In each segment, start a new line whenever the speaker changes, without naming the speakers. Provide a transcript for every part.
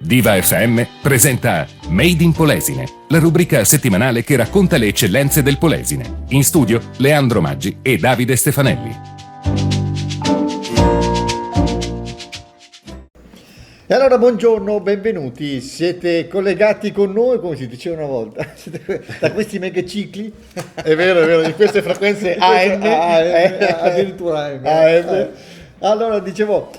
Diva FM presenta Made in Polesine, la rubrica settimanale che racconta le eccellenze del Polesine. In studio Leandro Maggi e Davide Stefanelli.
E allora buongiorno, benvenuti, siete collegati con noi, come si diceva una volta, da questi megacicli.
È vero, di queste frequenze AM,
addirittura AM. Allora dicevo,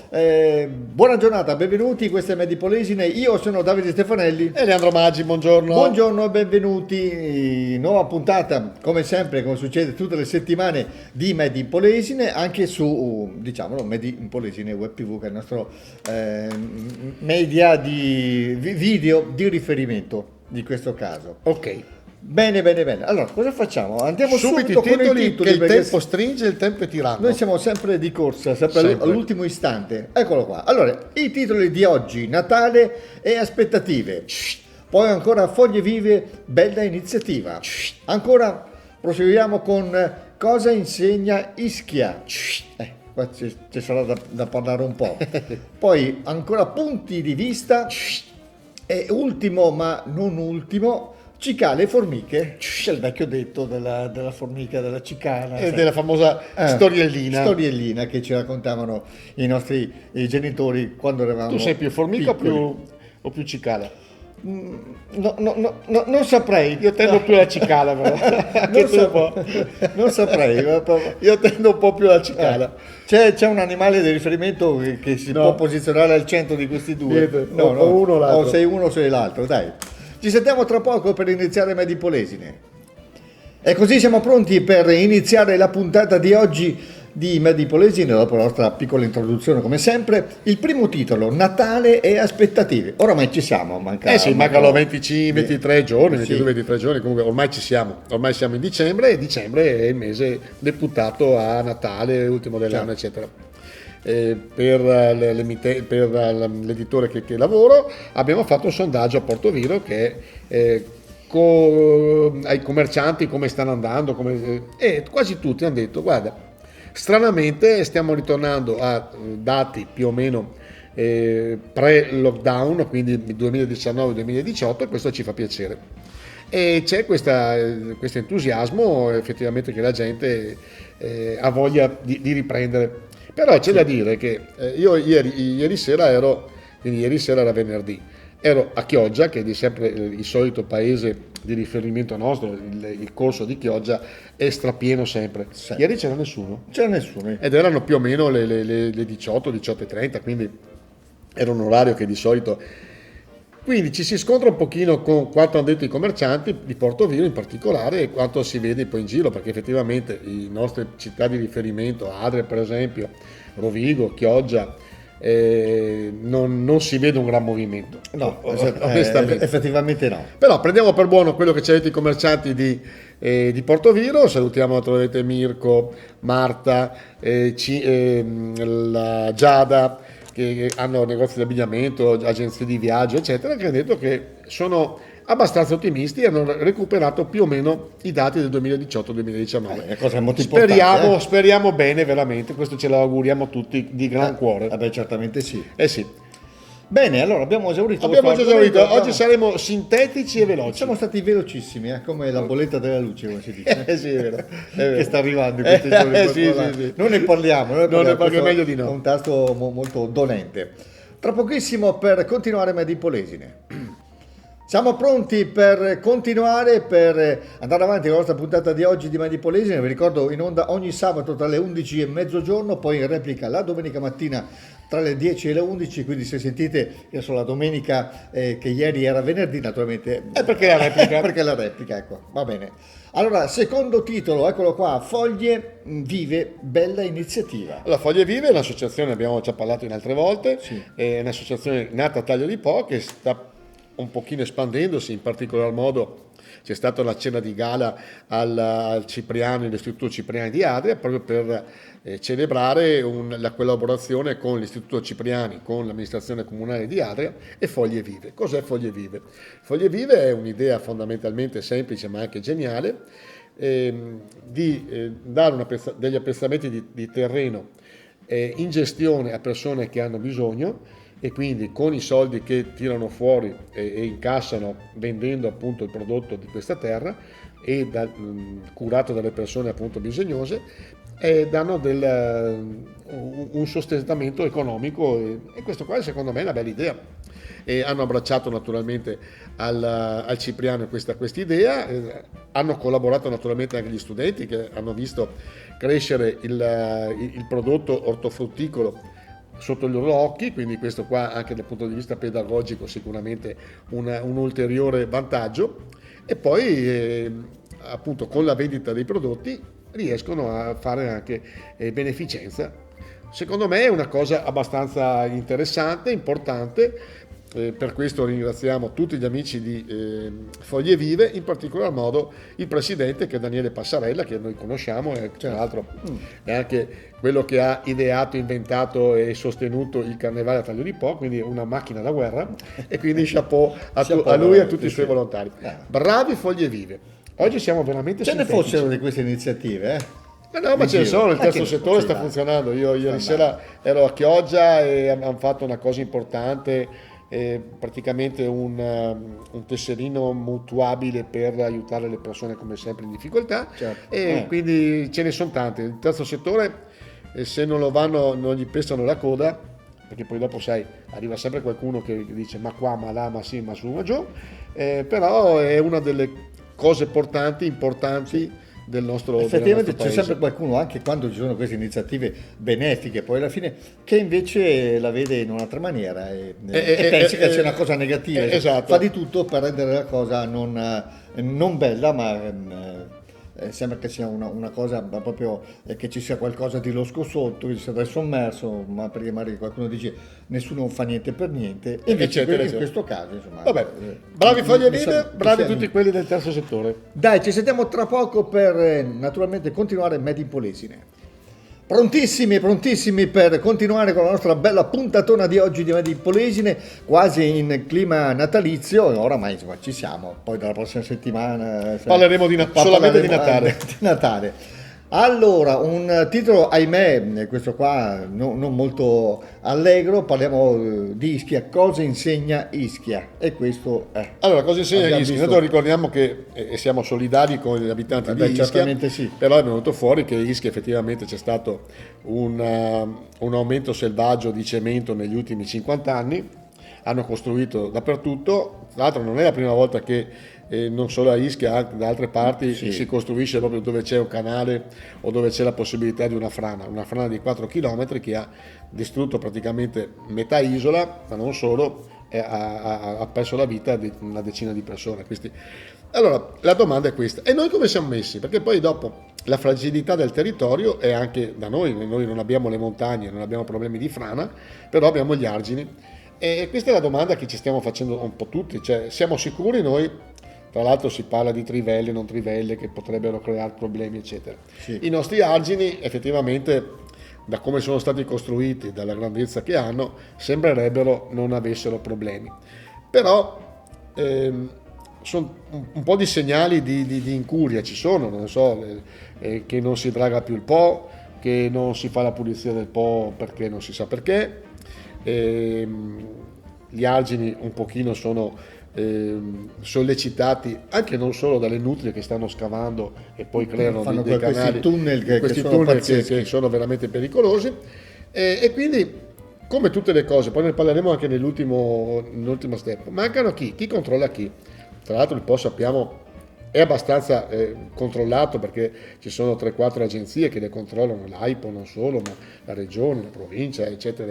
buona giornata, benvenuti, questa è Made in Polesine, io sono Davide Stefanelli.
e Leandro Maggi, buongiorno.
Buongiorno e benvenuti, nuova puntata, come sempre, come succede tutte le settimane, di Made in Polesine, anche su, diciamolo, Made in Polesine Web TV, che è il nostro media di video di riferimento di questo caso.
Ok.
Bene. Allora, cosa facciamo? Andiamo
Subito
subito con i titoli,
che il
perché
tempo stringe, il tempo è tiranno.
noi siamo sempre di corsa, sempre all'ultimo istante. Eccolo qua. Allora, i titoli di oggi: Natale e aspettative. Poi ancora Foglie Vive, bella iniziativa. Ancora proseguiamo con cosa insegna Ischia. Qua ci sarà da parlare un po'. Poi ancora punti di vista. E ultimo, ma non ultimo, cicale e formiche, c'è il vecchio detto della formica, della cicala
E della famosa
storiellina che ci raccontavano i nostri genitori quando eravamo
Tu sei più formica
piccoli.
o più cicala?
No, non saprei.
Io tendo più alla cicala, però.
Non saprei.
Io tendo un po' più alla cicala.
C'è un animale di riferimento che si può posizionare al centro di questi due?
Niente, o uno o l'altro.
O sei uno o sei l'altro, dai. Ci sentiamo tra poco per iniziare Made in Polesine. E così siamo pronti per iniziare la puntata di oggi di Made in Polesine, dopo la nostra piccola introduzione come sempre. Il primo titolo, Natale e aspettative. Oramai ci siamo,
mancano 23 giorni,
Sì.
22-23 giorni, comunque ormai ci siamo. Ormai siamo in dicembre e dicembre è il mese deputato a Natale, ultimo dell'anno, eccetera. Per l'editore che lavoro abbiamo fatto un sondaggio a Portoviro che ai commercianti come stanno andando e quasi tutti hanno detto: guarda, stranamente stiamo ritornando a dati più o meno pre-lockdown, quindi 2019-2018, e questo ci fa piacere. E c'è questo entusiasmo effettivamente che la gente ha voglia di riprendere. Però c'è da dire che io ieri sera era venerdì, ero a Chioggia, che è di sempre il solito paese di riferimento nostro, il corso di Chioggia è strapieno sempre.
Sì.
Ieri c'era nessuno.
C'era nessuno.
Ed erano più o meno le 18:30, quindi era un orario che di solito... Quindi ci si scontra un pochino con quanto hanno detto i commercianti di Portoviro in particolare e quanto si vede poi in giro, perché effettivamente le nostre città di riferimento, Adria per esempio, Rovigo, Chioggia, non si vede un gran movimento.
No,
onestamente.
effettivamente no.
Però prendiamo per buono quello che ci hanno detto i commercianti di Portoviro. Salutiamo naturalmente Mirko, Marta, la Giada, che hanno negozi di abbigliamento, agenzie di viaggio, eccetera, che hanno detto che sono abbastanza ottimisti e hanno recuperato più o meno i dati del 2018-2019.
È cosa molto importante.
Speriamo bene, veramente, questo ce lo auguriamo tutti di gran cuore.
Vabbè, certamente sì.
Sì.
Bene, allora abbiamo esaurito.
Oggi saremo sintetici e veloci.
Siamo stati velocissimi, come la bolletta della luce, come si dice.
Sì, è vero.
Che sta arrivando in questi giorni.
Sì.
Non ne parliamo.
È meglio di no.
È un tasto molto dolente. Tra pochissimo per continuare Made in Polesine. Siamo pronti per continuare, per andare avanti con la nostra puntata di oggi di Made in Polesine. Vi ricordo, in onda ogni sabato tra le 11 e mezzogiorno, poi in replica la domenica mattina tra le 10 e le 11, quindi se sentite che la domenica che ieri era venerdì, naturalmente
è perché la replica.
Perché la replica, ecco, va bene. Allora, secondo titolo, eccolo qua, Foglie Vive, bella iniziativa.
Allora, Foglie Vive è un'associazione, abbiamo già parlato in altre volte,
Sì.
È un'associazione nata a Taglio di Po che sta un pochino espandendosi, in particolar modo c'è stata una cena di gala al Cipriani, all'Istituto Cipriani di Adria, proprio per celebrare la collaborazione con l'Istituto Cipriani, con l'amministrazione comunale di Adria e Foglie Vive. Cos'è Foglie Vive? Foglie Vive è un'idea fondamentalmente semplice ma anche geniale, di dare degli appezzamenti di terreno in gestione a persone che hanno bisogno, e quindi con i soldi che tirano fuori e incassano vendendo appunto il prodotto di questa terra e curato dalle persone appunto bisognose, danno un sostentamento economico e questo qua secondo me è una bella idea. E hanno abbracciato naturalmente al Cipriano questa idea, hanno collaborato naturalmente anche gli studenti che hanno visto crescere il prodotto ortofrutticolo sotto i loro occhi, quindi questo qua anche dal punto di vista pedagogico sicuramente un ulteriore vantaggio, e poi appunto con la vendita dei prodotti riescono a fare anche beneficenza. Secondo me è una cosa abbastanza interessante, importante. Per questo ringraziamo tutti gli amici di Foglie Vive, in particolar modo il presidente che è Daniele Passarella, che noi conosciamo e tra l'altro è anche quello che ha ideato, inventato e sostenuto il Carnevale a Taglio di Po, quindi una macchina da guerra, e quindi chapeau a lui e a tutti i suoi volontari. Bravi Foglie Vive, oggi siamo veramente
Ce ne
sintetici.
fossero di queste iniziative,
Ma ce ne sono, il terzo settore sta funzionando. Io ieri sera ero a Chioggia e hanno fatto una cosa importante, praticamente un tesserino mutuabile per aiutare le persone come sempre in difficoltà, e quindi ce ne sono tante. Il terzo settore, se non lo vanno, non gli pestano la coda, perché poi dopo sai, arriva sempre qualcuno che dice ma qua, ma là, ma sì, ma su, ma giù, però è una delle cose importanti del nostro
effettivamente
paese.
c'è sempre qualcuno, anche quando ci sono queste iniziative benefiche poi alla fine, che invece la vede in un'altra maniera e pensi che c'è una cosa negativa,
esatto.
Fa di tutto per rendere la cosa non bella, ma sembra che sia una cosa proprio che ci sia qualcosa di losco sotto, che ci sia del sommerso, ma perché magari qualcuno dice nessuno fa niente per niente, e invece in questo caso insomma,
vabbè, bravi Foglie Vive, bravi tutti quelli del terzo settore.
Dai, ci sentiamo tra poco per naturalmente continuare Made in Polesine. Prontissimi per continuare con la nostra bella puntatona di oggi di Made in Polesine, quasi in clima natalizio, e oramai insomma ci siamo, poi dalla prossima settimana
parleremo solamente di Natale.
Di Natale. Allora, un titolo, ahimè, questo qua non molto allegro, parliamo di Ischia, cosa insegna Ischia, e questo è.
Allora, cosa insegna Ischia? Noi ricordiamo che siamo solidari con gli abitanti di Ischia,
certamente sì.
Però è venuto fuori che Ischia effettivamente c'è stato un aumento selvaggio di cemento negli ultimi 50 anni, hanno costruito dappertutto, tra l'altro non è la prima volta che non solo a Ischia, anche da altre parti si costruisce proprio dove c'è un canale o dove c'è la possibilità di una frana di 4 km che ha distrutto praticamente metà isola, ma non solo, ha perso la vita di una decina di persone. Allora, la domanda è questa: e noi come siamo messi? Perché poi dopo la fragilità del territorio è anche da noi non abbiamo le montagne, non abbiamo problemi di frana, però abbiamo gli argini. E questa è la domanda che ci stiamo facendo un po' tutti, cioè siamo sicuri noi? Tra l'altro si parla di trivelle, non trivelle che potrebbero creare problemi, eccetera. Sì. I nostri argini effettivamente, da come sono stati costruiti, dalla grandezza che hanno, sembrerebbero non avessero problemi. Però sono un po' di segnali di incuria ci sono, non so, che non si draga più il Po, che non si fa la pulizia del Po perché non si sa perché. Gli argini un pochino sono sollecitati anche non solo dalle nutrie che stanno scavando e poi creano dei canali, questi tunnel che sono veramente pericolosi, e quindi come tutte le cose, poi ne parleremo anche nell'ultimo step, mancano chi controlla chi. Tra l'altro il Po sappiamo è abbastanza controllato, perché ci sono 3-4 agenzie che le controllano, l'AIPO non solo, ma la regione, la provincia, eccetera,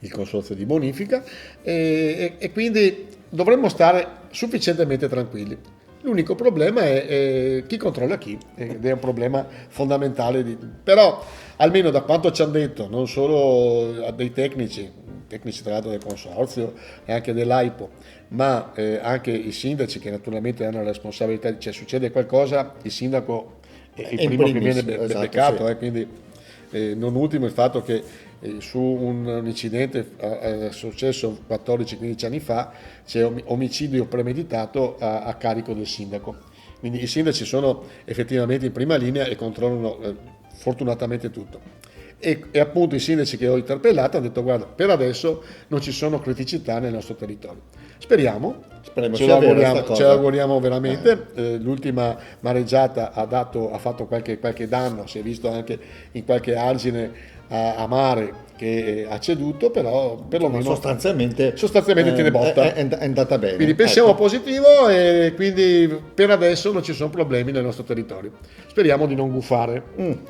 il consorzio di bonifica, e quindi dovremmo stare sufficientemente tranquilli. L'unico problema è chi controlla chi, ed è un problema fondamentale. Però almeno da quanto ci hanno detto, non solo dei tecnici tra l'altro del consorzio e anche dell'AIPO, ma anche i sindaci, che naturalmente hanno la responsabilità, cioè succede qualcosa, il sindaco è il primo che viene beccato, sì. Quindi non ultimo il fatto che su un incidente successo 14-15 anni fa c'è omicidio premeditato a carico del sindaco. Quindi i sindaci sono effettivamente in prima linea e controllano fortunatamente tutto. e appunto i sindaci che ho interpellato hanno detto guarda, per adesso non ci sono criticità nel nostro territorio. Speriamo
sia vera sta cosa.
ce l'auguriamo veramente. L'ultima mareggiata ha fatto qualche danno, si è visto anche in qualche argine a mare che ha ceduto, però perlomeno
sostanzialmente
tiene botta.
È andata bene.
Quindi pensiamo positivo e quindi per adesso non ci sono problemi nel nostro territorio. Speriamo di non gufare.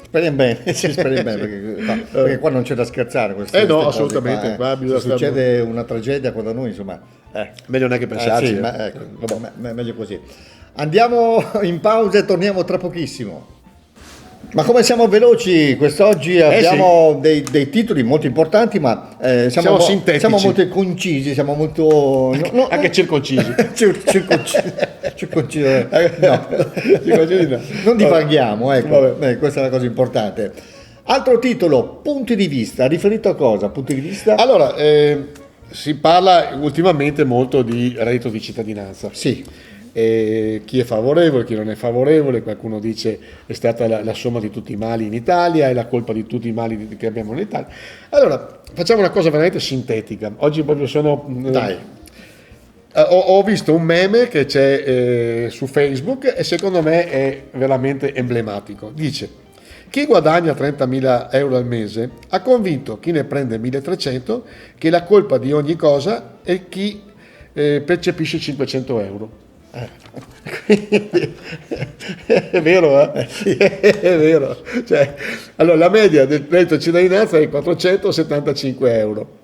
Speriamo bene, speriamo bene, perché qua non c'è da scherzare. Queste
No,
cose
assolutamente. Qua
Se
bisogna
succede una tragedia qua da noi, insomma,
meglio non è che pensarci.
sì, meglio così. Andiamo in pausa e torniamo tra pochissimo. Ma come siamo veloci quest'oggi, abbiamo dei titoli molto importanti, ma siamo
sintetici.
Siamo molto concisi, siamo molto...
Anche circoncisi.
Circoncisi, no. Non divaghiamo, ecco. Questa è una cosa importante. Altro titolo, punti di vista, riferito a cosa? Punti di vista?
Allora, si parla ultimamente molto di reddito di cittadinanza.
Sì.
Chi è favorevole, chi non è favorevole, qualcuno dice è stata la somma di tutti i mali in Italia, è la colpa di tutti i mali che abbiamo in Italia. Allora, facciamo una cosa veramente sintetica. Oggi proprio sono...
Dai.
Ho visto un meme che c'è su Facebook e secondo me è veramente emblematico. Dice: chi guadagna 30.000 euro al mese ha convinto chi ne prende 1.300 che la colpa di ogni cosa è chi percepisce 500 euro. È vero,
Sì.
È vero. Cioè, allora, la media del reddito di cittadinanza è 475 euro.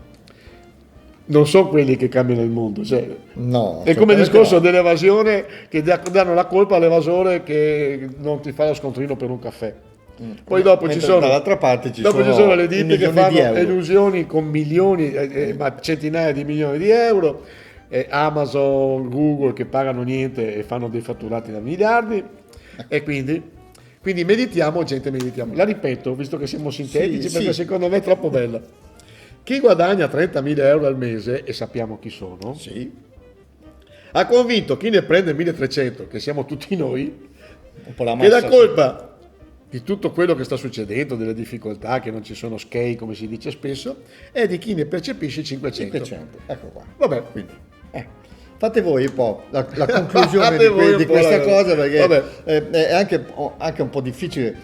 Non sono quelli che cambiano il mondo. Cioè,
No.
è come il discorso
no.
dell'evasione, che danno la colpa all'evasore che non ti fa lo scontrino per un caffè. Poi dopo ci sono,
dall'altra parte ci
sono le ditte che
milioni di
fanno
euro.
elusioni con milioni, ma centinaia di milioni di euro. Amazon, Google che pagano niente e fanno dei fatturati da miliardi, e quindi meditiamo, gente, meditiamo. La ripeto, visto che siamo sintetici, perché secondo me è troppo bella. Chi guadagna 30.000 euro al mese, e sappiamo chi sono, ha convinto chi ne prende 1.300, che siamo tutti noi,
Un po' la
che la
massa,
colpa di tutto quello che sta succedendo, delle difficoltà, che non ci sono skate come si dice spesso, è di chi ne percepisce 500.
500. Ecco qua.
Vabbè.
Quindi, fate voi un po' la conclusione
Fate voi
di
un po'
questa
la-
cosa, perché
Vabbè.
è anche un po' difficile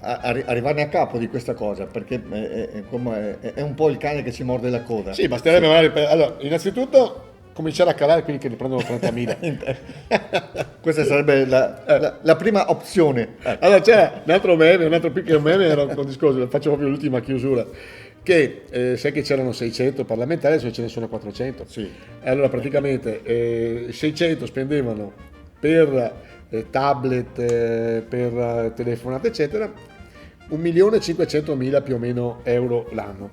arrivarne a capo di questa cosa, perché è un po' il cane che ci morde la coda.
Sì, basterebbe magari allora, innanzitutto cominciare a calare quelli che ne prendono 30.000.
Questa sarebbe la prima opzione.
Allora c'era un altro meme, un altro piccolo meme, era un discorso, faccio proprio l'ultima chiusura, che sai che c'erano 600 parlamentari, adesso ce ne sono 400.
Sì.
E allora praticamente 600 spendevano per tablet, per telefonate eccetera, 1.500.000 più o meno euro l'anno.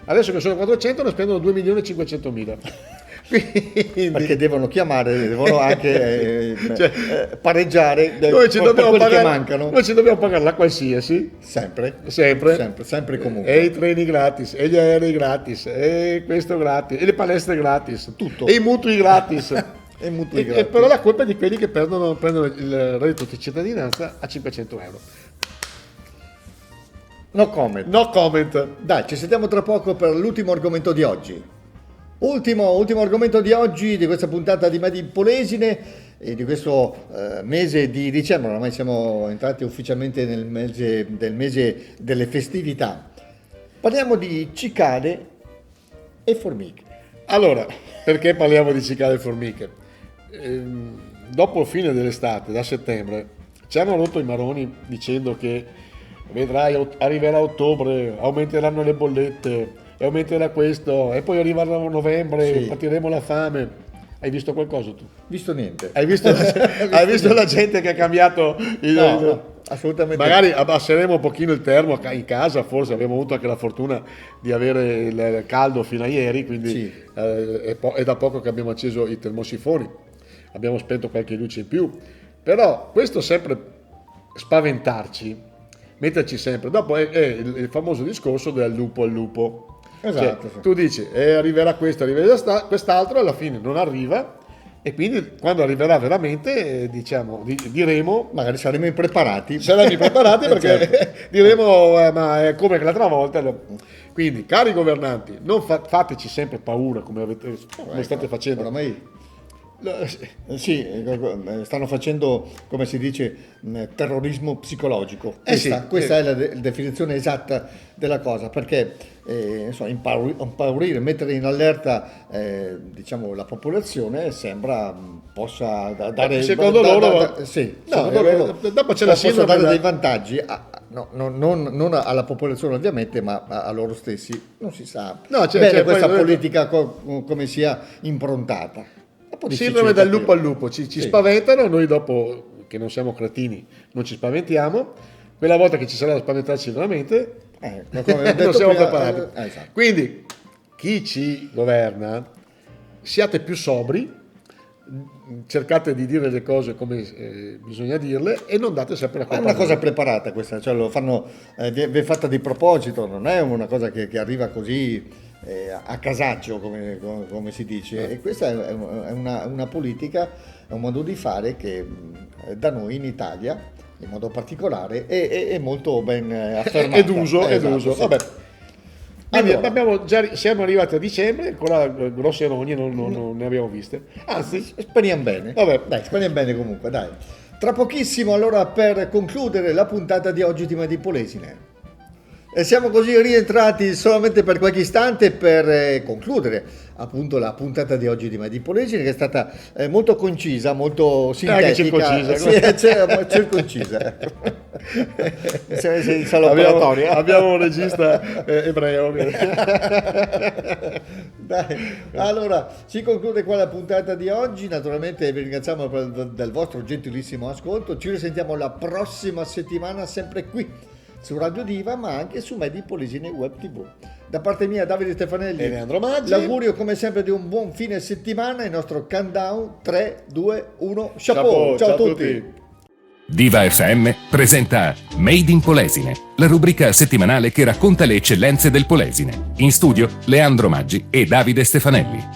Adesso che sono 400 ne spendono 2.500.000.
Perché devono chiamare, devono anche pareggiare
Noi ci dobbiamo
quelli che
pagare,
mancano.
noi ci dobbiamo pagare la qualsiasi,
Sempre
sempre
comunque.
e i treni gratis, e gli aerei gratis, e questo gratis, e le palestre gratis,
Tutto.
e i mutui gratis.
E mutui
E
gratis.
però la colpa è di quelli che prendono il reddito di cittadinanza a 500 euro.
No comment.
No comment.
Dai, ci sentiamo tra poco per l'ultimo argomento di oggi. Ultimo argomento di oggi, di questa puntata di Made in Polesine e di questo mese di dicembre. Ormai siamo entrati ufficialmente nel mese delle festività. Parliamo di cicale e formiche.
Allora, perché parliamo di cicale e formiche? Dopo il fine dell'estate, da settembre, ci hanno rotto i maroni dicendo che vedrai, arriverà ottobre, aumenteranno le bollette, e aumenterà questo, e poi arriverà novembre,
Sì.
patiremo la fame. Hai visto qualcosa tu?
Visto niente.
Hai visto la gente che ha cambiato
No, assolutamente.
Magari abbasseremo un pochino il termo in casa, forse abbiamo avuto anche la fortuna di avere il caldo fino a ieri, quindi
Sì.
è da poco che abbiamo acceso i termosifoni, abbiamo spento qualche luce in più, però questo sempre spaventarci, metterci sempre, dopo è il famoso discorso del lupo al lupo.
Esatto,
Cioè,
sì.
tu dici arriverà questo, arriverà quest'altro, alla fine non arriva E quindi quando arriverà veramente, diremo,
Magari saremo impreparati.
saremo preparati perché
Certo.
diremo ma è come l'altra volta. Quindi, cari governanti, non fateci sempre paura come state facendo.
Oramai sì, stanno facendo, come si dice, terrorismo psicologico. Questa è la definizione esatta della cosa, perché insomma, impaurire, mettere in allerta diciamo, la popolazione sembra possa dare
secondo loro
dopo
c'è la sindrome
dare dei vantaggi non alla popolazione ovviamente, ma a loro stessi. Non si sa bene questa politica come sia improntata.
Sindrome dal lupo al lupo, ci spaventano, noi dopo che non siamo cretini non ci spaventiamo, quella volta che ci sarà da spaventarci veramente non siamo preparati.
Esatto.
Quindi chi ci governa, siate più sobri, cercate di dire le cose come bisogna dirle e non date sempre la colpa.
È una cosa preparata questa, cioè lo fanno, è fatta di proposito, non è una cosa che arriva così a casaccio come si dice, e questa è una politica, è un modo di fare che da noi in Italia in modo particolare è molto ben affermato.
Ed uso.
Sì.
Vabbè. Quindi
Allora,
siamo arrivati a dicembre, ancora grosse rogne non ne abbiamo viste. Anzi,
speriamo bene.
Vabbè.
Dai, speriamo bene comunque, dai. Tra pochissimo, allora, per concludere la puntata di oggi di Made in Polesine. E siamo così rientrati solamente per qualche istante per concludere appunto la puntata di oggi di Made in Polesine, che è stata molto concisa, molto sintetica. Circoncisa. Sei in sala operatoria.
Abbiamo un regista ebreo.
Dai, allora si conclude qua la puntata di oggi. Naturalmente vi ringraziamo del vostro gentilissimo ascolto. Ci risentiamo la prossima settimana, sempre qui su Radio Diva, ma anche su Made in Polesine Web TV. Da parte mia, Davide Stefanelli
e Leandro Maggi,
l'augurio come sempre di un buon fine settimana. Il nostro countdown 3, 2, 1, chapeau. Ciao a tutti.
Diva FM presenta Made in Polesine, la rubrica settimanale che racconta le eccellenze del Polesine. In studio Leandro Maggi e Davide Stefanelli.